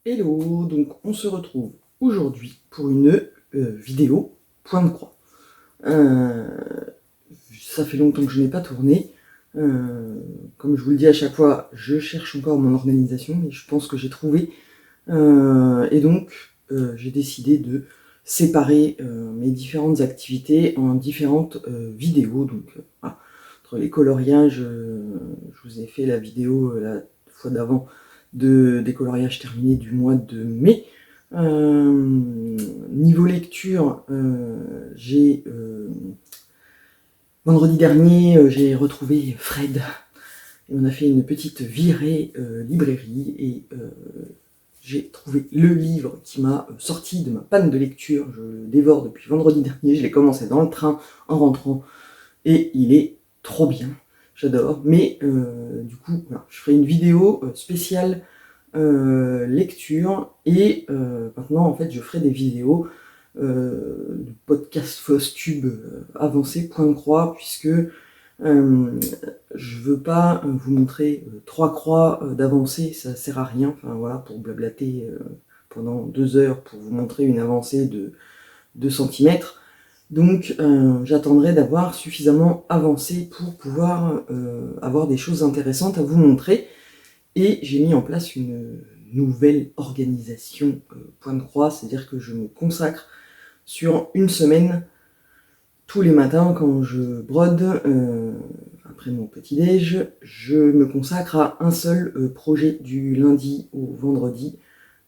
Hello, donc on se retrouve aujourd'hui pour une vidéo point de croix. Ça fait longtemps que je n'ai pas tourné. Comme je vous le dis à chaque fois, je cherche encore mon organisation, mais je pense que j'ai trouvé. Et donc, j'ai décidé de séparer mes différentes activités en différentes vidéos. Donc, voilà. Entre les coloriages, je vous ai fait la vidéo la fois d'avant des coloriages terminés du mois de mai. Niveau lecture, vendredi dernier, j'ai retrouvé Fred. Et on a fait une petite virée librairie et j'ai trouvé le livre qui m'a sorti de ma panne de lecture. Je le dévore depuis vendredi dernier. Je l'ai commencé dans le train en rentrant et il est trop bien. J'adore. Mais du coup, voilà, je ferai une vidéo spéciale lecture et maintenant en fait je ferai des vidéos de podcast FauceTube avancé point de croix puisque je veux pas vous montrer 3 croix d'avancée, ça sert à rien, enfin voilà, pour blablater pendant 2 heures pour vous montrer une avancée de 2 cm. Donc j'attendrai d'avoir suffisamment avancé pour pouvoir avoir des choses intéressantes à vous montrer. Et j'ai mis en place une nouvelle organisation point de croix, c'est-à-dire que je me consacre sur une semaine, tous les matins quand je brode, après mon petit-déj, je me consacre à un seul projet du lundi au vendredi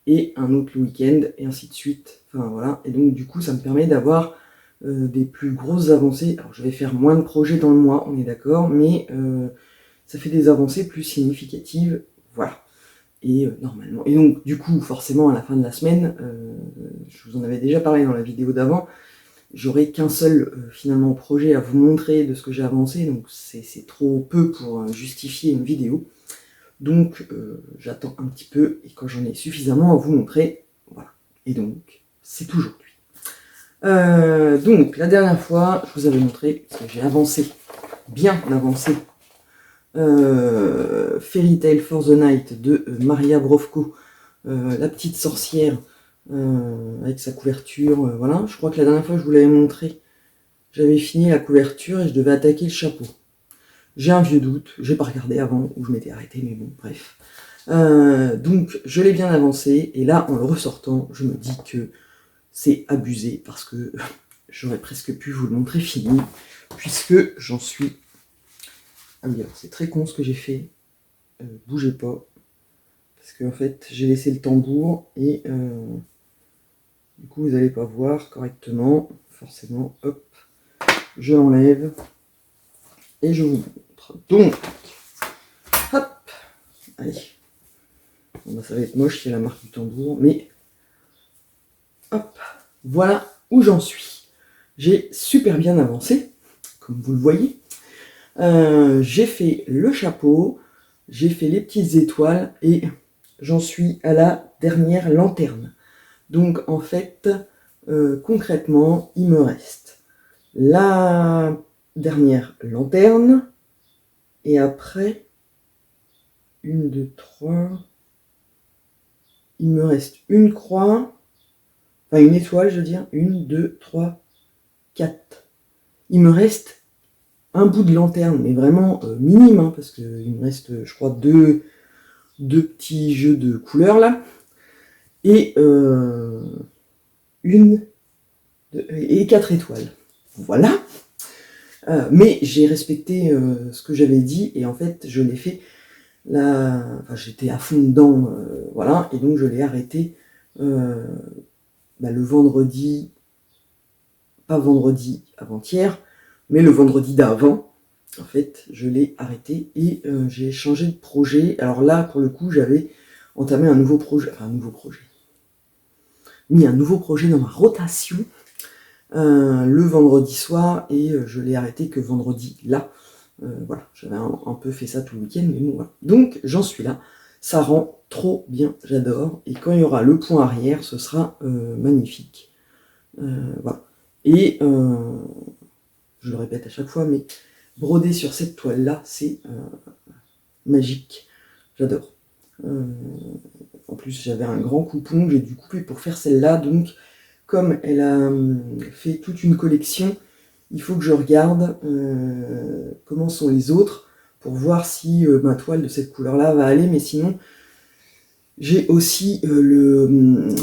et un autre le week-end, et ainsi de suite. Enfin voilà, et donc du coup ça me permet d'avoir des plus grosses avancées. Alors je vais faire moins de projets dans le mois, on est d'accord, mais ça fait des avancées plus significatives, voilà. Et normalement, et donc du coup forcément à la fin de la semaine, je vous en avais déjà parlé dans la vidéo d'avant, j'aurai qu'un seul finalement projet à vous montrer de ce que j'ai avancé, donc c'est trop peu pour justifier une vidéo. Donc j'attends un petit peu, et quand j'en ai suffisamment à vous montrer, voilà. Et donc c'est aujourd'hui. Donc la dernière fois, je vous avais montré que j'ai avancé, bien avancé, Fairy Tail for the Night de Maria Brovko, la petite sorcière, avec sa couverture, voilà. Je crois que la dernière fois je vous l'avais montré, j'avais fini la couverture et je devais attaquer le chapeau. J'ai un vieux doute, j'ai pas regardé avant où je m'étais arrêté, mais bon, bref. Donc je l'ai bien avancé, et là en le ressortant, je me dis que c'est abusé parce que j'aurais presque pu vous le montrer fini, puisque j'en suis. Ah oui, alors c'est très con ce que j'ai fait, bougez pas, parce qu'en fait j'ai laissé le tambour et du coup vous n'allez pas voir correctement, forcément, hop, je l'enlève et je vous montre. Donc, hop, allez, bon, bah, ça va être moche, il y a la marque du tambour, mais hop, voilà où j'en suis. J'ai super bien avancé, comme vous le voyez. J'ai fait le chapeau, j'ai fait les petites étoiles et j'en suis à la dernière lanterne. Donc en fait, concrètement, il me reste la dernière lanterne et après, 1, 2, 3, il me reste une croix, enfin une étoile je veux dire, 1, 2, 3, 4. Il me reste un bout de lanterne, mais vraiment minime, hein, parce qu'il me reste, je crois, deux petits jeux de couleurs là, et et 4 étoiles. Voilà. Mais j'ai respecté ce que j'avais dit, et en fait je l'ai fait enfin, j'étais à fond dedans, voilà, et donc je l'ai arrêté le vendredi, pas vendredi avant-hier, mais le vendredi d'avant. En fait, je l'ai arrêté et j'ai changé de projet. Alors là, pour le coup, j'avais entamé un nouveau projet, mis un nouveau projet dans ma rotation le vendredi soir, et je l'ai arrêté que vendredi là. Voilà, j'avais un peu fait ça tout le week-end, mais bon, voilà. Donc j'en suis là, ça rend trop bien, j'adore, et quand il y aura le point arrière, ce sera magnifique. Voilà. Et je le répète à chaque fois, mais broder sur cette toile là, c'est magique, j'adore. En plus plus j'avais un grand coupon que j'ai dû couper pour faire celle-là, donc comme elle a fait toute une collection, il faut que je regarde comment sont les autres pour voir si ma toile de cette couleur-là va aller, mais sinon j'ai aussi le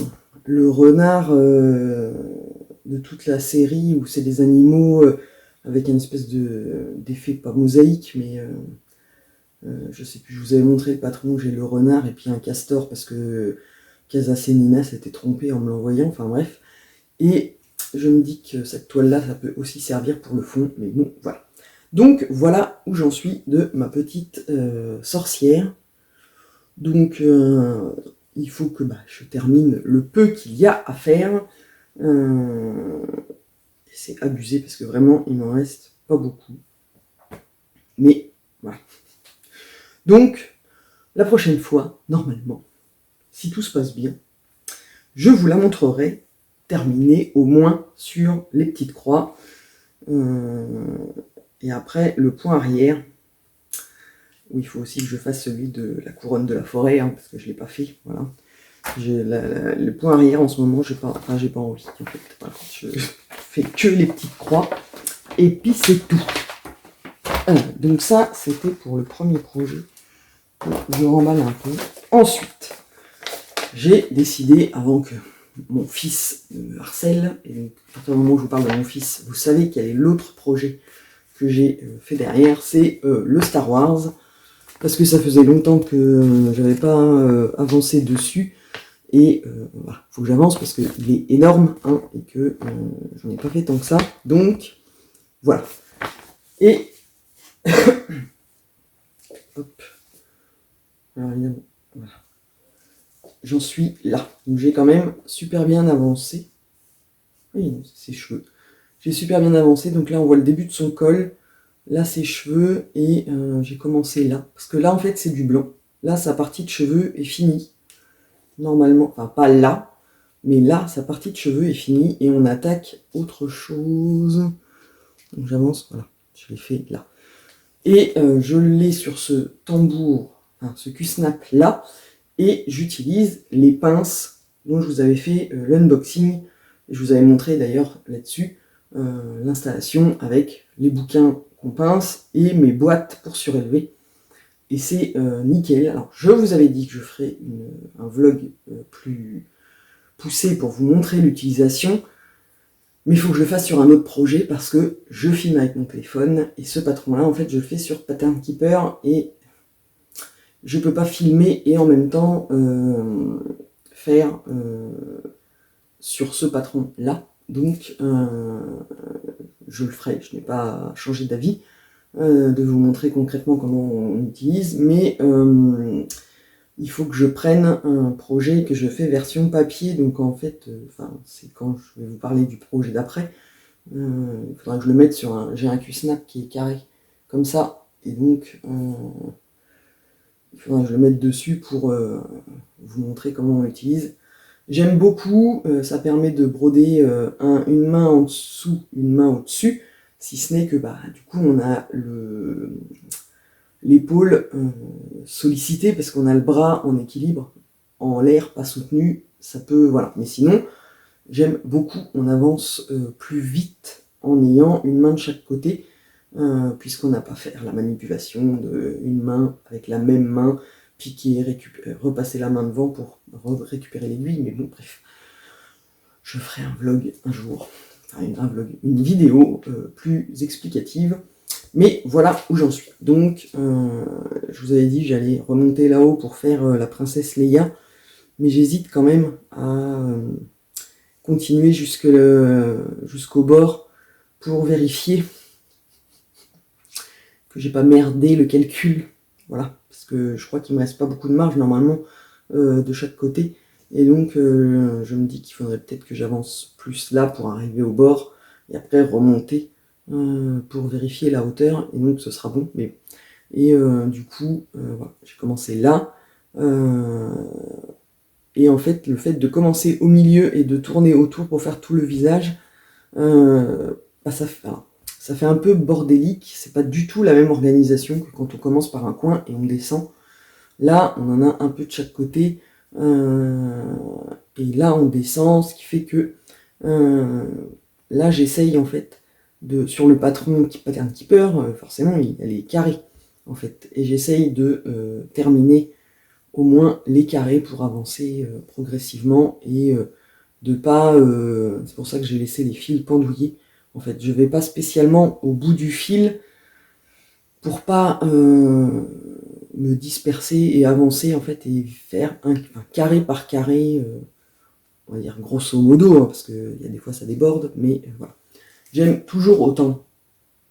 renard de toute la série où c'est des animaux avec une espèce d'effet, pas mosaïque, mais je sais plus, je vous avais montré le patron, j'ai le renard et puis un castor parce que Casa Senina s'était trompée en me l'envoyant, enfin bref. Et je me dis que cette toile-là, ça peut aussi servir pour le fond, mais bon, voilà. Donc voilà où j'en suis de ma petite sorcière. Donc il faut que je termine le peu qu'il y a à faire. C'est abusé parce que vraiment il m'en reste pas beaucoup. Mais voilà. Donc la prochaine fois, normalement, si tout se passe bien, je vous la montrerai terminée au moins sur les petites croix. Et après le point arrière, où il faut aussi que je fasse celui de la couronne de la forêt, parce que je ne l'ai pas fait. Voilà. Le point arrière en ce moment, j'ai pas envie. En fait. Voilà. Je fais que les petites croix. Et puis c'est tout. Donc ça, c'était pour le premier projet. Je remballe un peu. Ensuite, j'ai décidé, avant que mon fils me harcèle, et donc, à partir du moment où je vous parle de mon fils, vous savez quel est l'autre projet que j'ai fait derrière, c'est le Star Wars. Parce que ça faisait longtemps que j'avais pas avancé dessus. Et voilà, faut que j'avance parce qu'il est énorme et que j'en ai pas fait tant que ça. Donc, voilà. Et hop. Alors, évidemment, voilà. J'en suis là. Donc j'ai quand même super bien avancé. Oui, ses cheveux. J'ai super bien avancé. Donc là, on voit le début de son col. Là, ses cheveux. Et j'ai commencé là. Parce que là, en fait, c'est du blanc. Là, sa partie de cheveux est finie. Normalement, enfin pas là. Mais là, sa partie de cheveux est finie. Et on attaque autre chose. Donc j'avance. Voilà. Je l'ai fait là. Et je l'ai sur ce tambour, ce Q-snap là, et j'utilise les pinces dont je vous avais fait l'unboxing. Je vous avais montré d'ailleurs là-dessus l'installation avec les bouquins qu'on pince et mes boîtes pour surélever. Et c'est nickel. Alors je vous avais dit que je ferais un vlog plus poussé pour vous montrer l'utilisation. Mais il faut que je le fasse sur un autre projet parce que je filme avec mon téléphone et ce patron-là, en fait, je le fais sur Pattern Keeper et je peux pas filmer et en même temps faire sur ce patron-là. Donc, je le ferai. Je n'ai pas changé d'avis de vous montrer concrètement comment on utilise, mais il faut que je prenne un projet que je fais version papier, donc en fait, c'est quand je vais vous parler du projet d'après, il faudra que je le mette sur j'ai un Q-snap qui est carré, comme ça, et donc il faudra que je le mette dessus pour vous montrer comment on l'utilise. J'aime beaucoup, ça permet de broder une main en dessous, une main au-dessus, si ce n'est que du coup on a l'épaule sollicitée parce qu'on a le bras en équilibre, en l'air, pas soutenu, ça peut, voilà. Mais sinon, j'aime beaucoup, on avance plus vite en ayant une main de chaque côté, puisqu'on n'a pas à faire la manipulation d'une main avec la même main, piquer, repasser la main devant pour récupérer l'aiguille, mais bon, bref. Je ferai un vlog un jour, une vidéo plus explicative. Mais voilà où j'en suis. Donc, je vous avais dit que j'allais remonter là-haut pour faire la princesse Leia, mais j'hésite quand même à continuer jusqu'au bord pour vérifier que j'ai pas merdé le calcul. Voilà, parce que je crois qu'il me reste pas beaucoup de marge normalement de chaque côté. Et donc, je me dis qu'il faudrait peut-être que j'avance plus là pour arriver au bord et après remonter pour vérifier la hauteur, et donc ce sera bon. Mais du coup, voilà, j'ai commencé là. Et en fait, le fait de commencer au milieu et de tourner autour pour faire tout le visage, ça fait un peu bordélique. C'est pas du tout la même organisation que quand on commence par un coin et on descend. Là, on en a un peu de chaque côté. Et là on descend, ce qui fait que là j'essaye en fait sur le patron Pattern Keeper, forcément elle est carrée en fait, et j'essaye de terminer au moins les carrés pour avancer progressivement et de pas... c'est pour ça que j'ai laissé les fils pendouillés. En fait, je vais pas spécialement au bout du fil pour pas me disperser et avancer en fait et faire un carré par carré, on va dire grosso modo, hein, parce qu'il y a des fois ça déborde, mais voilà. J'aime toujours autant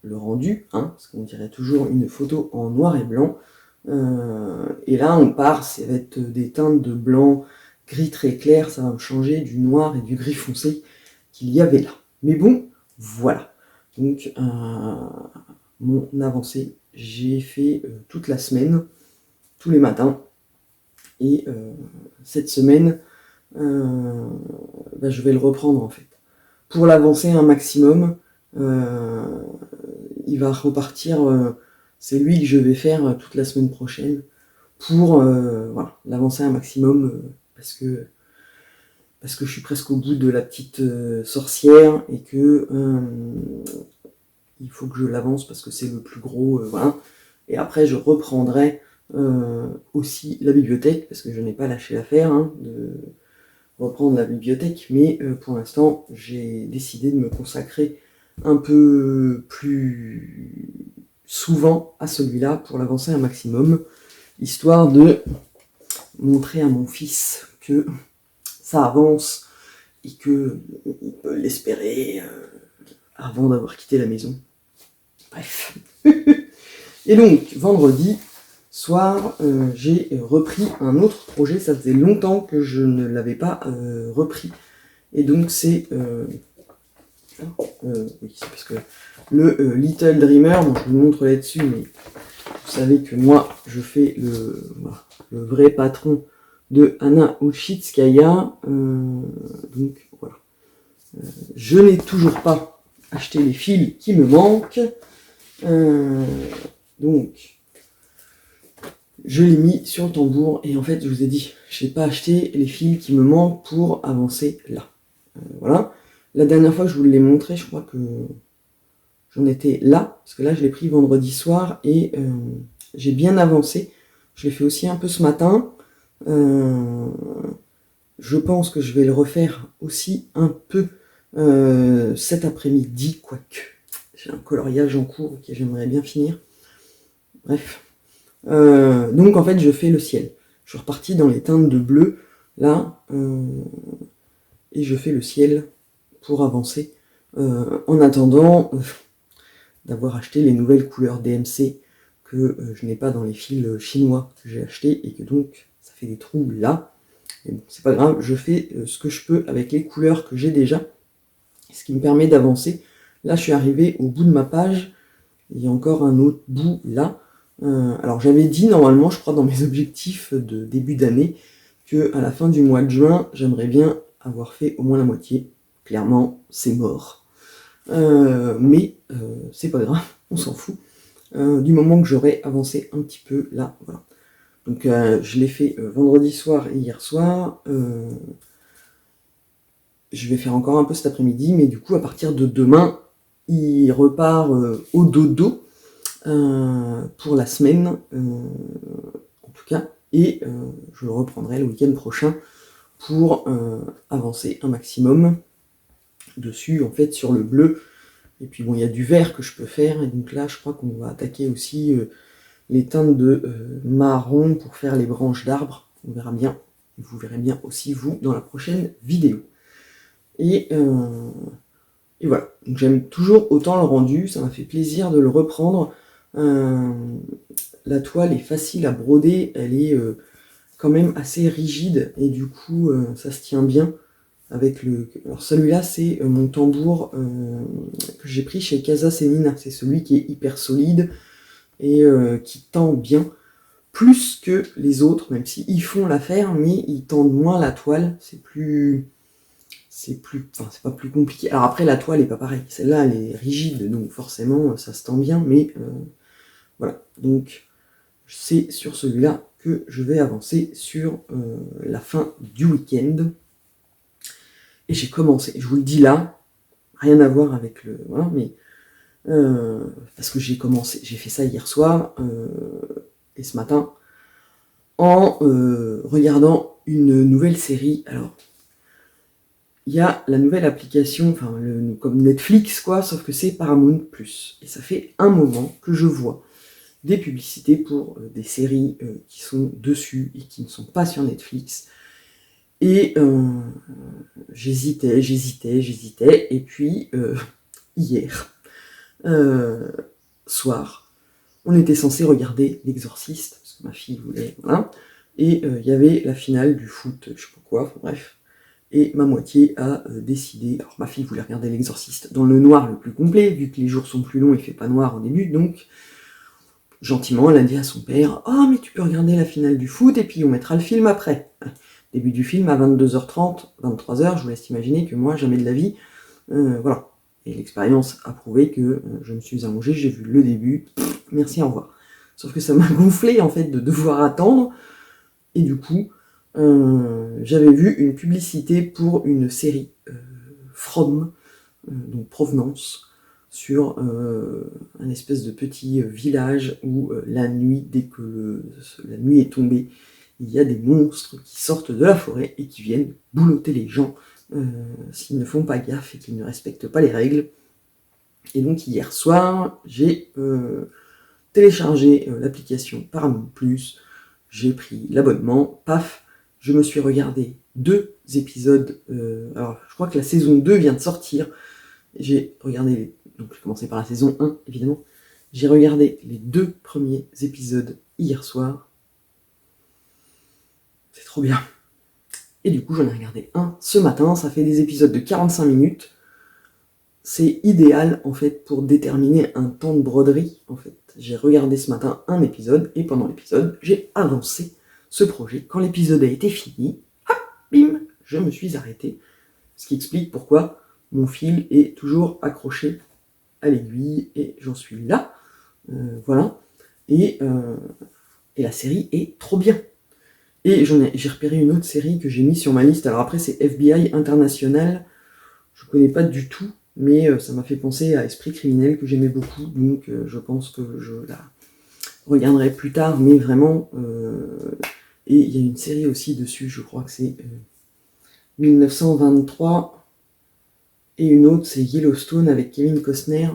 le rendu, hein, parce qu'on dirait toujours une photo en noir et blanc. Et là on part, ça va être des teintes de blanc, gris très clair, ça va me changer du noir et du gris foncé qu'il y avait là. Mais bon, voilà. Donc mon avancée, j'ai fait toute la semaine, tous les matins. Et cette semaine, je vais le reprendre en fait. Pour l'avancer un maximum, il va repartir, c'est lui que je vais faire toute la semaine prochaine pour voilà, l'avancer un maximum parce que je suis presque au bout de la petite sorcière et que il faut que je l'avance parce que c'est le plus gros, voilà. Et après je reprendrai aussi la bibliothèque parce que je n'ai pas lâché l'affaire hein, de reprendre la bibliothèque, mais pour l'instant j'ai décidé de me consacrer un peu plus souvent à celui-là pour l'avancer un maximum, histoire de montrer à mon fils que ça avance et que il peut l'espérer avant d'avoir quitté la maison. Bref. Et donc, vendredi soir, j'ai repris un autre projet. Ça faisait longtemps que je ne l'avais pas repris. Et donc, c'est... oui, c'est parce que le Little Dreamer, bon, je vous le montre là-dessus, mais vous savez que moi, je fais le vrai patron de Anna Uchitskaya. Donc, voilà. Je n'ai toujours pas acheté les fils qui me manquent. Donc, je l'ai mis sur le tambour et en fait, je vous ai dit, je n'ai pas acheté les fils qui me manquent pour avancer là. Voilà. La dernière fois que je vous l'ai montré, je crois que j'en étais là, parce que là, je l'ai pris vendredi soir et j'ai bien avancé. Je l'ai fait aussi un peu ce matin. Je pense que je vais le refaire aussi un peu cet après-midi, quoique j'ai un coloriage en cours que j'aimerais bien finir. Bref. Donc en fait je fais le ciel. Je suis reparti dans les teintes de bleu là et je fais le ciel pour avancer en attendant d'avoir acheté les nouvelles couleurs DMC que je n'ai pas dans les fils chinois que j'ai acheté et que donc ça fait des trous là. Et bon, c'est pas grave, je fais ce que je peux avec les couleurs que j'ai déjà, ce qui me permet d'avancer. Là je suis arrivé au bout de ma page, il y a encore un autre bout là. Alors j'avais dit normalement, je crois dans mes objectifs de début d'année, que à la fin du mois de juin, j'aimerais bien avoir fait au moins la moitié. Clairement, c'est mort. Mais c'est pas grave, on s'en fout. Du moment que j'aurai avancé un petit peu, là, voilà. Donc je l'ai fait vendredi soir et hier soir. Je vais faire encore un peu cet après-midi, mais du coup, à partir de demain, il repart au dodo. Pour la semaine, en tout cas, et je le reprendrai le week-end prochain pour avancer un maximum dessus, en fait, sur le bleu. Et puis bon, il y a du vert que je peux faire, et donc là, je crois qu'on va attaquer aussi les teintes de marron pour faire les branches d'arbres. On verra bien, et vous verrez bien aussi, vous, dans la prochaine vidéo. Et voilà, donc j'aime toujours autant le rendu, ça m'a fait plaisir de le reprendre. La toile est facile à broder, elle est quand même assez rigide et du coup ça se tient bien avec le... Alors celui-là c'est mon tambour que j'ai pris chez Casa Senina, c'est celui qui est hyper solide et qui tend bien, plus que les autres, même s'ils font l'affaire, mais ils tendent moins la toile, c'est pas plus compliqué. Alors après la toile est pas pareille, celle-là elle est rigide, donc forcément ça se tend bien, mais voilà, donc c'est sur celui-là que je vais avancer sur la fin du week-end. Et j'ai commencé, je vous le dis là, rien à voir avec le... Voilà, mais... parce que j'ai fait ça hier soir, et ce matin, en regardant une nouvelle série. Alors, il y a la nouvelle application, comme Netflix, quoi, sauf que c'est Paramount+. Et ça fait un moment que je vois des publicités pour des séries qui sont dessus et qui ne sont pas sur Netflix. Et j'hésitais, et puis hier soir, on était censé regarder L'Exorciste, parce que ma fille voulait, voilà, et il y avait la finale du foot, je sais pas quoi, enfin, bref, et ma moitié a décidé, alors ma fille voulait regarder L'Exorciste dans le noir le plus complet, vu que les jours sont plus longs, il fait pas noir au début, donc gentiment elle a dit à son père, « Oh mais tu peux regarder la finale du foot, et puis on mettra le film après ». Début du film à 22h30, 23h, je vous laisse imaginer que moi, jamais de la vie, voilà. Et l'expérience a prouvé que je me suis allongé, j'ai vu le début, merci, au revoir. Sauf que ça m'a gonflé, en fait, de devoir attendre, et du coup, j'avais vu une publicité pour une série From, donc Provenance, sur un espèce de petit village où la nuit, dès que la nuit est tombée, il y a des monstres qui sortent de la forêt et qui viennent boulotter les gens s'ils ne font pas gaffe et qu'ils ne respectent pas les règles. Et donc hier soir, j'ai téléchargé l'application Paramount+, j'ai pris l'abonnement, paf, je me suis regardé 2 épisodes, alors je crois que la saison 2 vient de sortir, j'ai regardé, donc j'ai commencé par la saison 1 évidemment, j'ai regardé les 2 premiers épisodes hier soir. C'est trop bien. Et du coup, j'en ai regardé un ce matin. Ça fait des épisodes de 45 minutes. C'est idéal, en fait, pour déterminer un temps de broderie. En fait, j'ai regardé ce matin un épisode, et pendant l'épisode, j'ai avancé ce projet. Quand l'épisode a été fini, hop, bim, je me suis arrêté. Ce qui explique pourquoi mon fil est toujours accroché à l'aiguille, et j'en suis là. Voilà. Et la série est trop bien. Et j'ai repéré une autre série que j'ai mise sur ma liste. Alors après, c'est FBI International. Je connais pas du tout, mais ça m'a fait penser à Esprit criminel que j'aimais beaucoup. Donc je pense que je la regarderai plus tard, mais vraiment. Et il y a une série aussi dessus, je crois que c'est 1923. Et une autre, c'est Yellowstone avec Kevin Costner.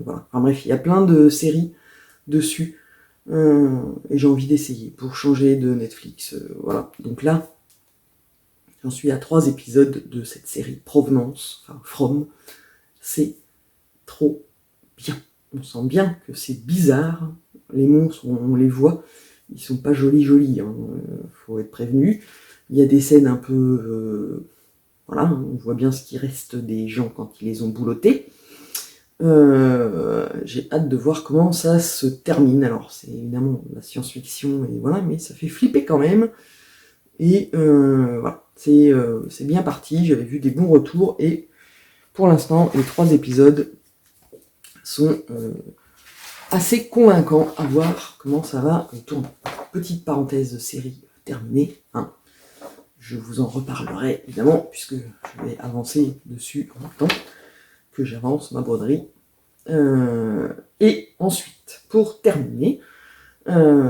Voilà. Enfin bref, il y a plein de séries dessus. Et j'ai envie d'essayer pour changer de Netflix. Voilà. Donc là, j'en suis à 3 épisodes de cette série Provenance, enfin From. C'est trop bien. On sent bien que c'est bizarre. Les monstres, on les voit. Ils sont pas jolis, hein. Faut être prévenu. Il y a des scènes un peu... voilà, on voit bien ce qui reste des gens quand ils les ont boulottés. J'ai hâte de voir comment ça se termine. Alors c'est évidemment la science-fiction et voilà, mais ça fait flipper quand même. Et voilà, c'est bien parti. J'avais vu des bons retours et pour l'instant les 3 épisodes sont assez convaincants. À voir comment ça va tourner. Petite parenthèse de série terminée. Hein. Je vous en reparlerai évidemment puisque je vais avancer dessus en même temps que j'avance ma broderie. Et ensuite, pour terminer,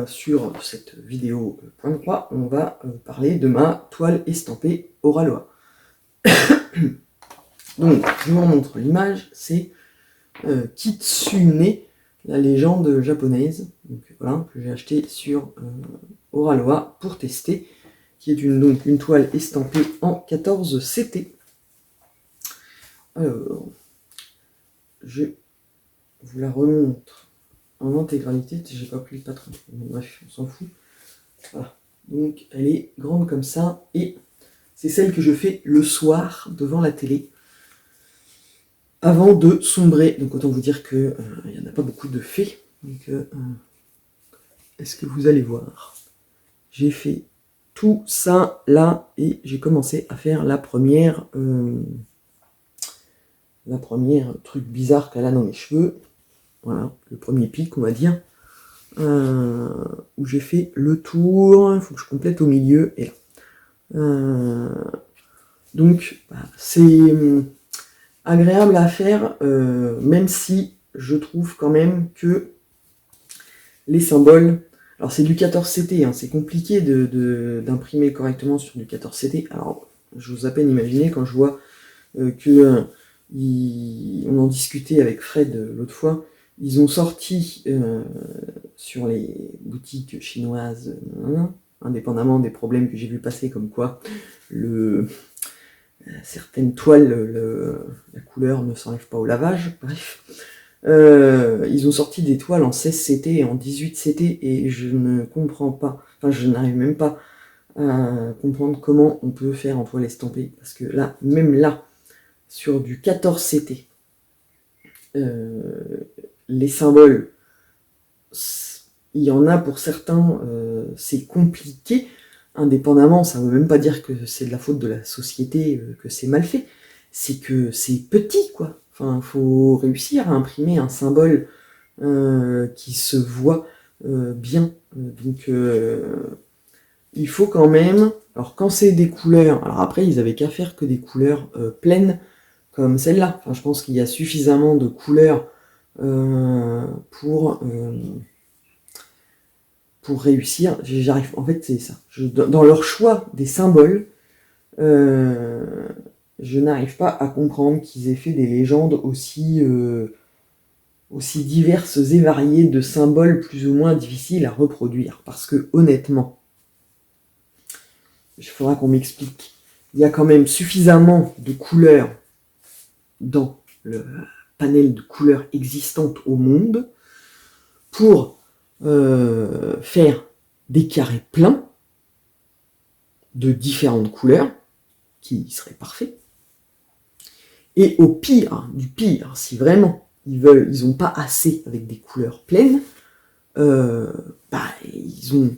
sur cette vidéo point de croix, on va parler de ma toile estampée Oraloa. Donc, je vous montre l'image, c'est Kitsune, la légende japonaise, donc, voilà, que j'ai acheté sur Oraloa pour tester, qui est donc une toile estampée en 14 CT. Alors, je vous la remontre en intégralité, j'ai pas pris le patron, bref, on s'en fout. Voilà, donc elle est grande comme ça, et c'est celle que je fais le soir devant la télé, avant de sombrer. Donc autant vous dire que il n'y en a pas beaucoup de faits. Donc est-ce que vous allez voir? J'ai fait tout ça là, et j'ai commencé à faire la première truc bizarre qu'elle a dans les cheveux. Voilà, le premier pic, on va dire. où j'ai fait le tour, il faut que je complète au milieu, et là. Donc, c'est agréable à faire, même si je trouve quand même que les symboles... Alors c'est du 14CT, hein, c'est compliqué d'imprimer correctement sur du 14CT. Alors, j'ose à peine imaginer quand je vois on en discutait avec Fred l'autre fois, ils ont sorti sur les boutiques chinoises, indépendamment des problèmes que j'ai vu passer, comme quoi certaines toiles, la couleur ne s'enlève pas au lavage, bref. Ils ont sorti des toiles en 16CT et en 18CT et je ne comprends pas, enfin je n'arrive même pas à comprendre comment on peut faire en toile estampée, parce que là, même là, sur du 14CT, les symboles, il y en a pour certains, c'est compliqué, indépendamment, ça ne veut même pas dire que c'est de la faute de la société, que c'est mal fait, c'est que c'est petit, quoi. Enfin, il faut réussir à imprimer un symbole qui se voit bien. Donc, il faut quand même... Alors, quand c'est des couleurs... Alors après, ils avaient qu'à faire que des couleurs pleines, comme celle-là. Enfin, je pense qu'il y a suffisamment de couleurs pour réussir. J'arrive... En fait, c'est ça. Dans leur choix des symboles, je n'arrive pas à comprendre qu'ils aient fait des légendes aussi diverses et variées, de symboles plus ou moins difficiles à reproduire. Parce que, honnêtement, il faudra qu'on m'explique. Il y a quand même suffisamment de couleurs dans le panel de couleurs existantes au monde pour faire des carrés pleins de différentes couleurs qui seraient parfaits. Et au pire, du pire, si vraiment ils n'ont pas assez avec des couleurs pleines, ils ont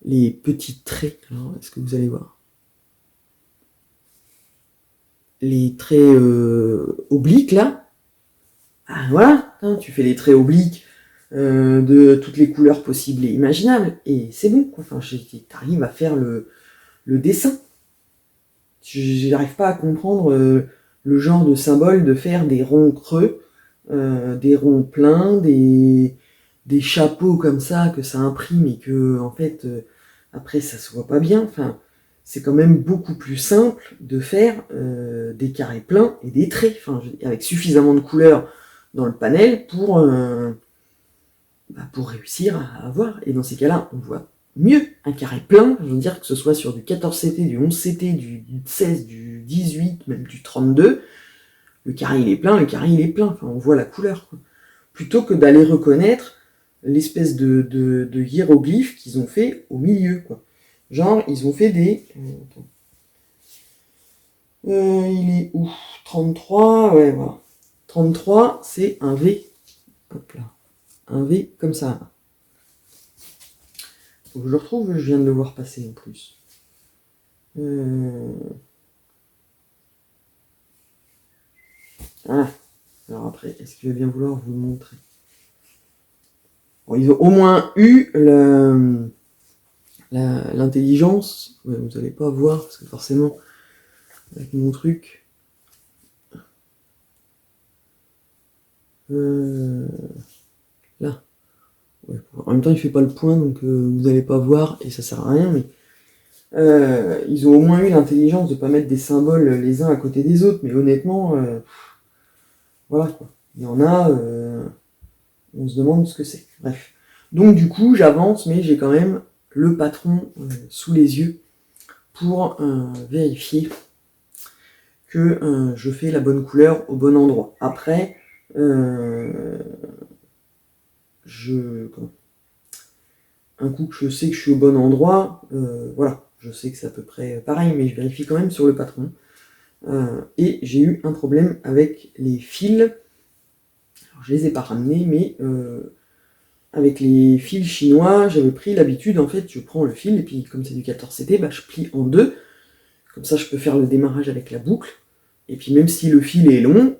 les petits traits. Alors, est-ce que vous allez voir? Les traits obliques, là. Ah, voilà, hein, tu fais les traits obliques de toutes les couleurs possibles et imaginables, et c'est bon, quoi. Enfin, t'arrives à faire le dessin. J'arrive pas à comprendre le genre de symbole de faire des ronds creux, des ronds pleins, des chapeaux comme ça, que ça imprime et que, en fait, après, ça se voit pas bien. Enfin, c'est quand même beaucoup plus simple de faire des carrés pleins et des traits, enfin, avec suffisamment de couleurs dans le panel pour réussir à voir. Et dans ces cas-là, on voit mieux un carré plein, je veux dire, que ce soit sur du 14CT, du 11CT, du 16, du 18, même du 32, le carré il est plein, enfin, on voit la couleur, quoi. Plutôt que d'aller reconnaître l'espèce de hiéroglyphe qu'ils ont fait au milieu, quoi. Genre, ils ont fait des... il est où? 33, ouais, voilà. 33, c'est un V. Hop là. Un V comme ça. Faut que je le retrouve, je viens de le voir passer en plus. Ah. Alors après, est-ce que je vais bien vouloir vous le montrer? Bon, ils ont au moins eu l'intelligence. Ouais, vous n'allez pas voir, parce que forcément, avec mon truc... là. Ouais. En même temps, il fait pas le point, donc vous n'allez pas voir, et ça sert à rien, mais... ils ont au moins eu l'intelligence de pas mettre des symboles les uns à côté des autres, mais honnêtement, voilà, quoi. Il y en a, on se demande ce que c'est. Bref. Donc du coup, j'avance, mais j'ai quand même le patron sous les yeux pour vérifier que je fais la bonne couleur au bon endroit. Après, un coup que je sais que je suis au bon endroit, voilà, je sais que c'est à peu près pareil, mais je vérifie quand même sur le patron. Et j'ai eu un problème avec les fils. Alors, je les ai pas ramenés, mais avec les fils chinois, j'avais pris l'habitude, en fait, je prends le fil, et puis comme c'est du 14CT, je plie en deux. Comme ça, je peux faire le démarrage avec la boucle. Et puis même si le fil est long,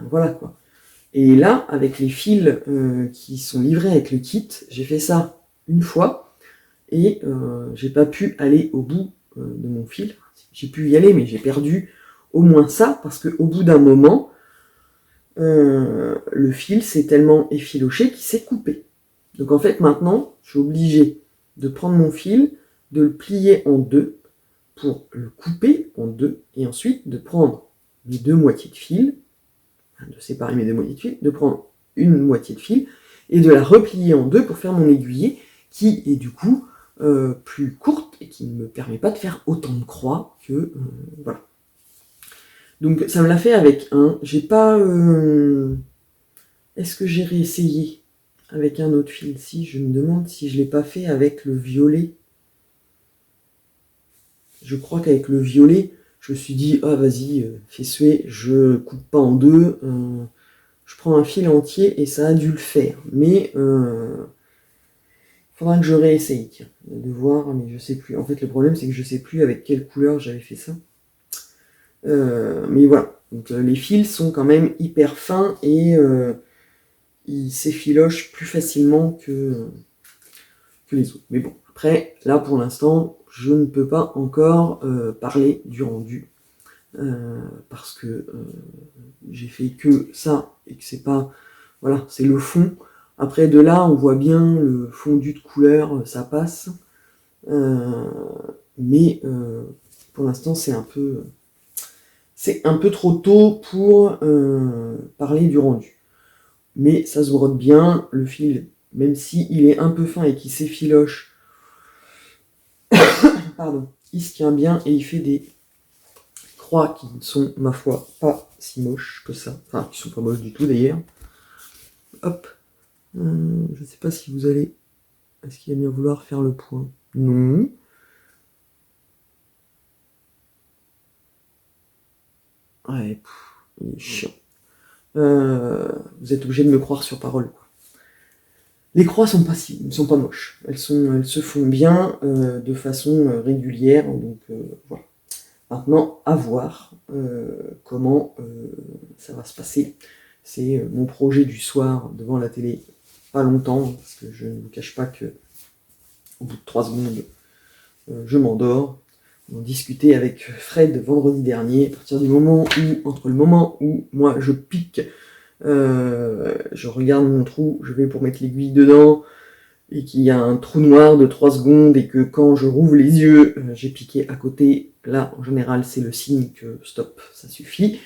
voilà, quoi. Et là, avec les fils qui sont livrés avec le kit, j'ai fait ça une fois et j'ai pas pu aller au bout de mon fil. J'ai pu y aller, mais j'ai perdu au moins ça, parce qu'au bout d'un moment, le fil s'est tellement effiloché qu'il s'est coupé. Donc en fait, maintenant, je suis obligé de prendre mon fil, de le plier en deux pour le couper en deux, et ensuite de prendre mes deux moitiés de fil, de séparer mes deux moitiés de fil, de prendre une moitié de fil et de la replier en deux pour faire mon aiguillé, qui est du coup plus courte et qui ne me permet pas de faire autant de croix que voilà. Donc ça me l'a fait avec un. J'ai pas. Est-ce que j'ai réessayé avec un autre fil? Si, je me demande si je l'ai pas fait avec le violet. Je crois qu'avec le violet, je me suis dit, ah vas-y, fais suer, je coupe pas en deux, je prends un fil entier et ça a dû le faire. Mais faudra que je réessaye, tiens, de voir, mais je sais plus. En fait, le problème, c'est que je sais plus avec quelle couleur j'avais fait ça. Mais voilà. Donc les fils sont quand même hyper fins et ils s'effilochent plus facilement que les autres. Mais bon, après, là pour l'instant, je ne peux pas encore parler du rendu parce que j'ai fait que ça et que c'est pas. Voilà, c'est le fond. Après, de là, on voit bien le fondu de couleur, ça passe. Mais pour l'instant, c'est un peu trop tôt pour parler du rendu. Mais ça se brode bien, le fil, même s'il est un peu fin et qu'il s'effiloche, pardon, il se tient bien et il fait des croix qui ne sont, ma foi, pas si moches que ça. Enfin, qui sont pas moches du tout d'ailleurs. Hop. Je ne sais pas si vous allez... Est-ce qu'il va bien vouloir faire le point? Non. Ouais, il est chiant. Vous êtes obligé de me croire sur parole, quoi. Les croix sont pas moches. Elles se font bien de façon régulière. Donc voilà. Maintenant, à voir comment ça va se passer. C'est mon projet du soir devant la télé. Pas longtemps, parce que je ne vous cache pas que au bout de 3 secondes, je m'endors. On discutait avec Fred vendredi dernier, à partir du moment où, entre le moment où moi je pique, je regarde mon trou, je vais pour mettre l'aiguille dedans, et qu'il y a un trou noir de 3 secondes, et que quand je rouvre les yeux, j'ai piqué à côté, là en général c'est le signe que stop, ça suffit,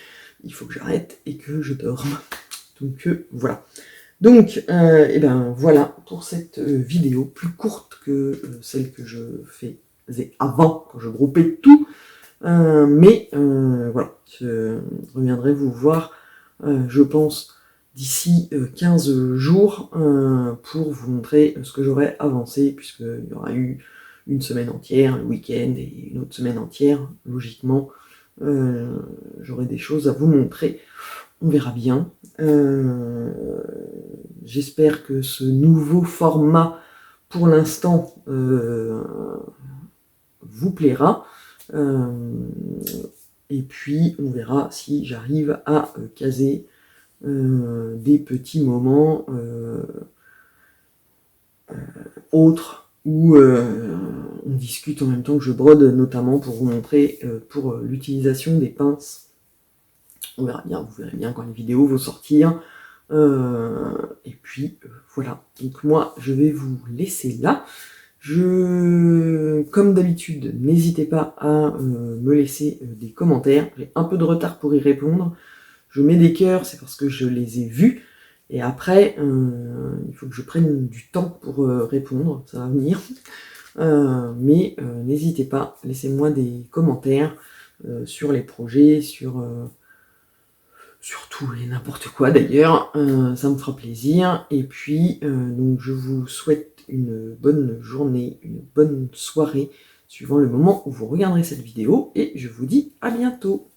il faut que j'arrête et que je dorme. Donc voilà. Donc, et ben voilà pour cette vidéo, plus courte que celle que je faisais avant, quand je groupais tout. Mais voilà, je reviendrai vous voir, je pense, d'ici 15 jours pour vous montrer ce que j'aurai avancé, puisqu'il y aura eu une semaine entière, le week-end, et une autre semaine entière, logiquement. J'aurai des choses à vous montrer. On verra bien. J'espère que ce nouveau format, pour l'instant, vous plaira. Et puis, on verra si j'arrive à caser des petits moments autres où on discute en même temps que je brode, notamment pour vous montrer pour l'utilisation des pinces. On verra bien, vous verrez bien quand les vidéos vont sortir. Et puis voilà, donc moi je vais vous laisser là. Comme d'habitude, n'hésitez pas à me laisser des commentaires. J'ai un peu de retard pour y répondre. Je mets des cœurs, c'est parce que je les ai vus. Et après, il faut que je prenne du temps pour répondre, ça va venir. Mais n'hésitez pas, laissez-moi des commentaires sur les projets, sur tout et n'importe quoi d'ailleurs, ça me fera plaisir. Et puis, donc je vous souhaite une bonne journée, une bonne soirée, suivant le moment où vous regarderez cette vidéo, et je vous dis à bientôt.